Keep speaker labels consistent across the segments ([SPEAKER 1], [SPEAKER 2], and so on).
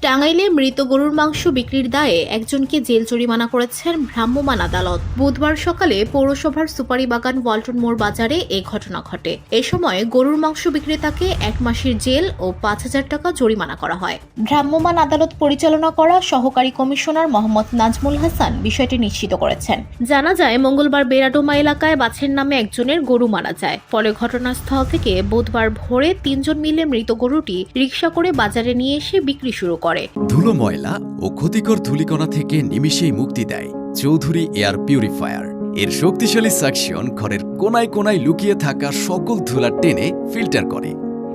[SPEAKER 1] টাঙ্গাইলে মৃত গরুর মাংস বিক্রির দায়ে একজনকে জেল জরিমানা করেছেন ভ্রাম্যমাণ আদালত। বুধবার সকালে পৌরসভার সুপারিবাগান ওয়ালটন মোড় বাজারে এ ঘটনা ঘটে। এ সময় গরুর মাংস বিক্রেতাকে 1 মাসের জেল ও 5,000 টাকা জরিমানা করা হয়। ভ্রাম্যমাণ আদালত পরিচালনা করা সহকারী কমিশনার মোহাম্মদ নাজমুল হাসান বিষয়টি নিশ্চিত করেছেন। জানা যায়, মঙ্গলবার বেড়াডোমা এলাকায় বাছের নামে একজনের গরু মারা যায়। পরে ঘটনাস্থল থেকে বুধবার ভোরে 3 জন মিলে মৃত গরুটি রিকশা করে বাজারে নিয়ে এসে বিক্রি শুরু করে।
[SPEAKER 2] ধুলো, ময়লা ও ক্ষতিকর ধূলিকণা থেকে নিমিষেই মুক্তি দেয় চৌধুরী এয়ার পিউরিফায়ার। এর শক্তিশালী সাকশন ঘরের কোনায় কোনায় লুকিয়ে থাকা সকল ধুলা টেনে ফিল্টার করে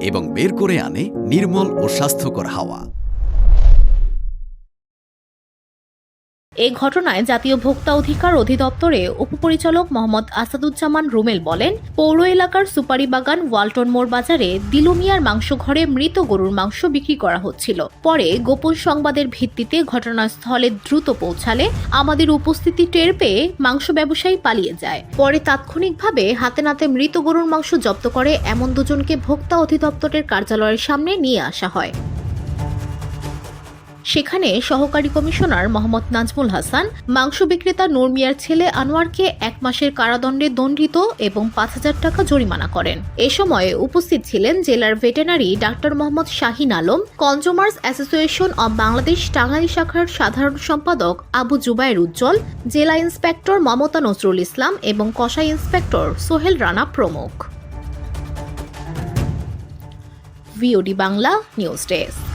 [SPEAKER 2] এবং বের করে আনে নির্মল ও স্বাস্থ্যকর হাওয়া।
[SPEAKER 1] এ ঘটনায় জাতীয় ভোক্তা অধিকার অধিদপ্তরে উপপরিচালক মোহাম্মদ আসাদুজ্জামান রুমেল বলেন, পৌর এলাকার সুপারিবাগান ওয়ালটন মোড় বাজারে দিলু মিয়ার মাংস ঘরে মৃত গরুর মাংস বিক্রি করা হচ্ছিল। পরে গোপন সংবাদের ভিত্তিতে ঘটনাস্থলে দ্রুত পৌঁছালে আমাদের উপস্থিতি টের পেয়ে মাংস ব্যবসায়ী পালিয়ে যায়। পরে তাৎক্ষণিকভাবে হাতে নাতে মৃত গরুর মাংস জব্দ করে এমন দুজনকে ভোক্তা অধিদপ্তরের কার্যালয়ের সামনে নিয়ে আসা হয়। সেখানে সহকারী কমিশনার মোহাম্মদ নাজমুল হাসান মাংস বিক্রেতা নূর মিয়ার ছেলে আনোয়ারকে 1 মাসের কারাদণ্ডে দণ্ডিত এবং 5,000 টাকা জরিমানা করেন। এ সময় উপস্থিত ছিলেন জেলার veterinary doctor Mohammad Shahin Alam, consumers association of Bangladesh Tangail শাখার সাধারণ সম্পাদক আবু জুবায়ের উজ্জ্বল, জেলা ইন্সপেক্টর মমতা নজরুল ইসলাম এবং কসাই ইন্সপেক্টর সোহেল রানা প্রমুখ। VOD Bangla news desk.